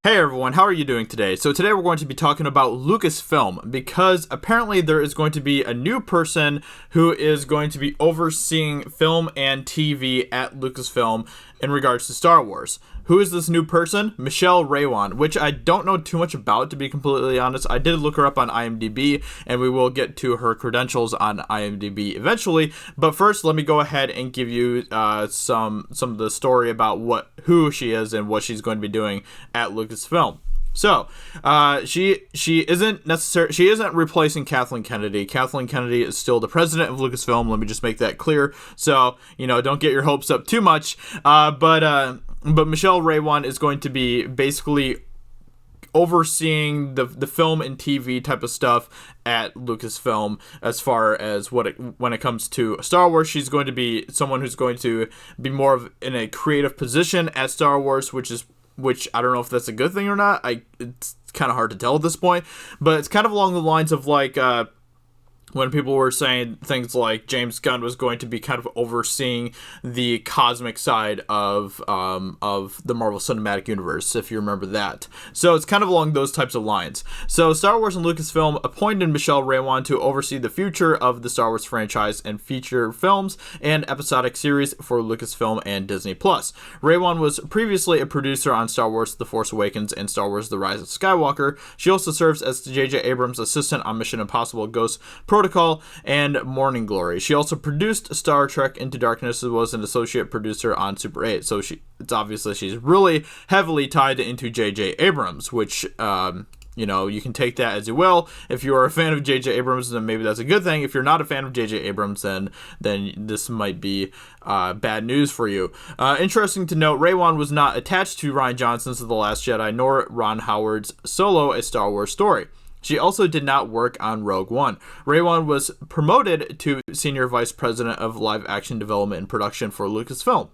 Hey everyone, how are you doing today? So today we're going to be talking about Lucasfilm because apparently there is going to be a new person who is going to be overseeing film and TV at Lucasfilm in regards to Star Wars. Who is this new person? Michelle Rejwan, which I don't know too much about, to be completely honest. I did look her up on IMDb, and we will get to her credentials on IMDb eventually. But first, let me go ahead and give you some of the story about who she is and what she's going to be doing at Lucasfilm. So, she isn't replacing Kathleen Kennedy. Kathleen Kennedy is still the president of Lucasfilm. Let me just make that clear. So, don't get your hopes up too much. But Michelle Rejwan is going to be basically overseeing the film and TV type of stuff at Lucasfilm as far as when it comes to Star Wars. She's going to be someone who's going to be more in a creative position at Star Wars, which I don't know if that's a good thing or not. It's kind of hard to tell at this point, but it's kind of along the lines of when people were saying things like James Gunn was going to be kind of overseeing the cosmic side of the Marvel Cinematic Universe, if you remember that. So it's kind of along those types of lines. So Star Wars and Lucasfilm appointed Michelle Rejwan to oversee the future of the Star Wars franchise and feature films and episodic series for Lucasfilm and Disney+. Rejwan was previously a producer on Star Wars The Force Awakens and Star Wars The Rise of Skywalker. She also serves as J.J. Abrams' assistant on Mission Impossible Ghost Protocol and Morning Glory. She also produced Star Trek Into Darkness and was an associate producer on Super 8. So it's obviously she's really heavily tied into J.J. Abrams, which you can take that as you will. If you are a fan of J.J. Abrams, then maybe that's a good thing. If you're not a fan of J.J. Abrams, then this might be bad news for you. Interesting to note, Rejwan was not attached to Rian Johnson's The Last Jedi nor Ron Howard's Solo: A Star Wars Story. She also did not work on Rogue One. Rejwan was promoted to Senior Vice President of Live Action Development and Production for Lucasfilm.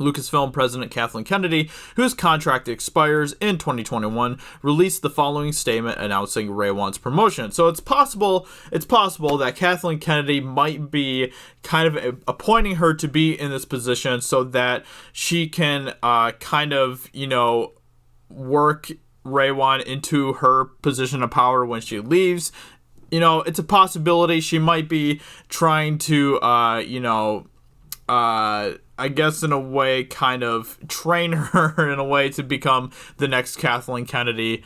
Lucasfilm President Kathleen Kennedy, whose contract expires in 2021, released the following statement announcing Rejwan's promotion. So it's possible that Kathleen Kennedy might be kind of appointing her to be in this position so that she can work Rejwan into her position of power when she leaves. It's a possibility. She might be trying to, I guess in a way, kind of train her in a way to become the next Kathleen Kennedy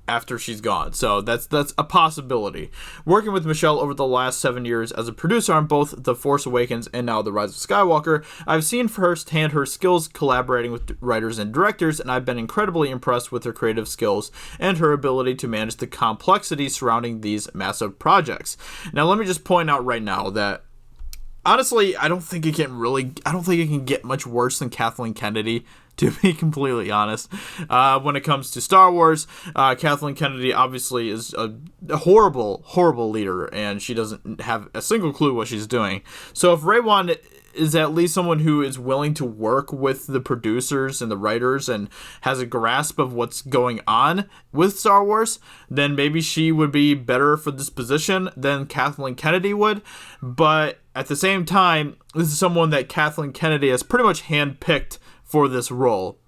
after she's gone. So that's a possibility. Working with Michelle over the last 7 years as a producer on both The Force Awakens and now The Rise of Skywalker, I've seen firsthand her skills collaborating with writers and directors, and I've been incredibly impressed with her creative skills and her ability to manage the complexity surrounding these massive projects. Now, let me just point out right now that honestly, I don't think it can get much worse than Kathleen Kennedy, to be completely honest. When it comes to Star Wars, Kathleen Kennedy obviously is a horrible, horrible leader, and she doesn't have a single clue what she's doing. So if Rejwan is at least someone who is willing to work with the producers and the writers and has a grasp of what's going on with Star Wars, then maybe she would be better for this position than Kathleen Kennedy would. But at the same time, this is someone that Kathleen Kennedy has pretty much handpicked for this role.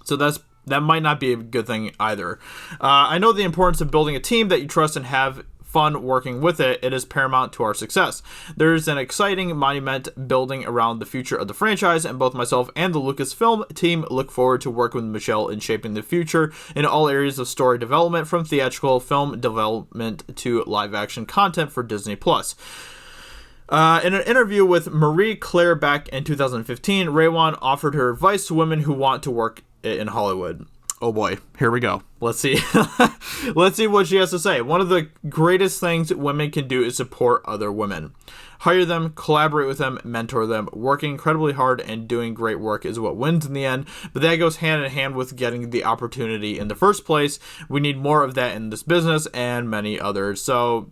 So that might not be a good thing either. I know the importance of building a team that you trust and have fun working with it. It is paramount to our success. There's an exciting monument building around the future of the franchise, and both myself and the Lucasfilm team look forward to working with Michelle in shaping the future in all areas of story development, from theatrical film development to live action content for Disney+. In an interview with Marie Claire back in 2015, Rejwan offered her advice to women who want to work in Hollywood. Oh boy, here we go. Let's see. Let's see what she has to say. One of the greatest things women can do is support other women. Hire them, collaborate with them, mentor them. Working incredibly hard and doing great work is what wins in the end, but that goes hand in hand with getting the opportunity in the first place. We need more of that in this business and many others. So,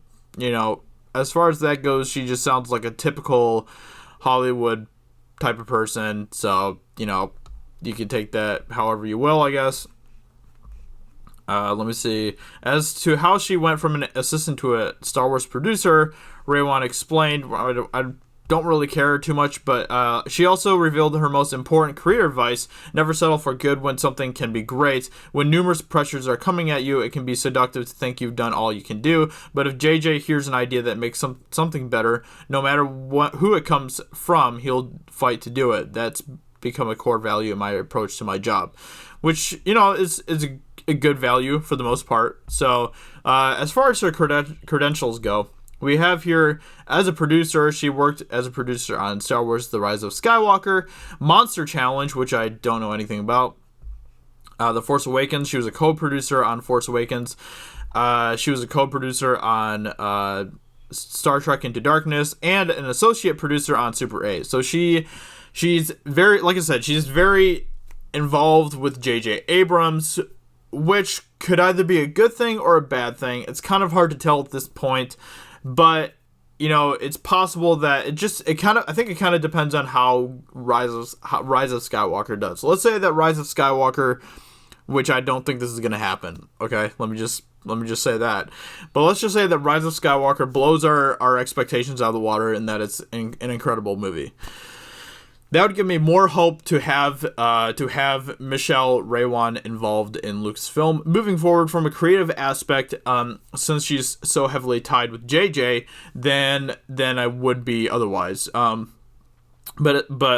as far as that goes, she just sounds like a typical Hollywood type of person. So, you can take that however you will, I guess. Let me see. As to how she went from an assistant to a Star Wars producer, Rejwan explained, I don't really care too much, but she also revealed her most important career advice: never settle for good when something can be great. When numerous pressures are coming at you, it can be seductive to think you've done all you can do, but if JJ hears an idea that makes something better, no matter who it comes from, he'll fight to do it. That's become a core value in my approach to my job, which, you know, is a good value for the most part. So as far as her credentials go, we have here, as a producer, she worked as a producer on Star Wars The Rise of Skywalker, Monster Challenge, which I don't know anything about, The Force Awakens. She was a co-producer on Force Awakens. She was a co-producer on Star Trek Into Darkness, and an associate producer on Super 8. So she's very, like I said, she's very involved with J.J. Abrams, which could either be a good thing or a bad thing. It's kind of hard to tell at this point. But, you know, it's possible that I think it kind of depends on how Rise of Skywalker does. So let's say that Rise of Skywalker, which I don't think this is going to happen. Okay, let me just say that. But let's just say that Rise of Skywalker blows our expectations out of the water, and that it's an incredible movie. That would give me more hope to have Michelle Rejwan involved in Lucasfilm moving forward from a creative aspect, since she's so heavily tied with JJ than I would be otherwise. But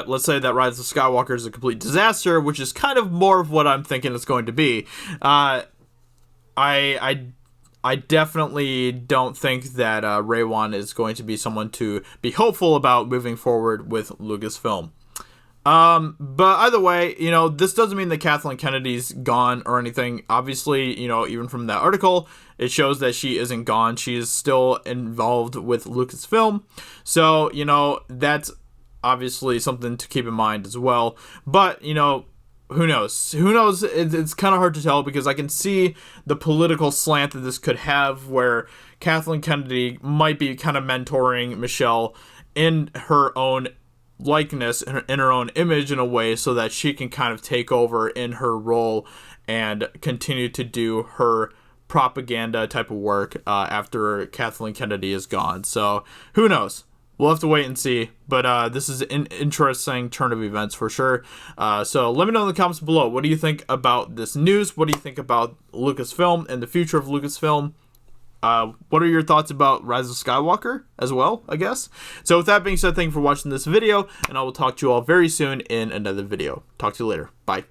let's say that Rise of Skywalker is a complete disaster, which is kind of more of what I'm thinking it's going to be. I definitely don't think that Rejwan is going to be someone to be hopeful about moving forward with Lucasfilm. But either way, you know, this doesn't mean that Kathleen Kennedy's gone or anything. Obviously, you know, even from that article, it shows that she isn't gone. She is still involved with Lucasfilm. So, you know, that's obviously something to keep in mind as well. But, you know, who knows? It's kind of hard to tell, because I can see the political slant that this could have, where Kathleen Kennedy might be kind of mentoring Michelle in her own likeness, in her own image, in a way, so that she can kind of take over in her role and continue to do her propaganda type of work after Kathleen Kennedy is gone. So who knows? We'll have to wait and see. But this is an interesting turn of events for sure. So let me know in the comments below. What do you think about this news? What do you think about Lucasfilm and the future of Lucasfilm? What are your thoughts about Rise of Skywalker as well, I guess? So with that being said, thank you for watching this video, and I will talk to you all very soon in another video. Talk to you later. Bye.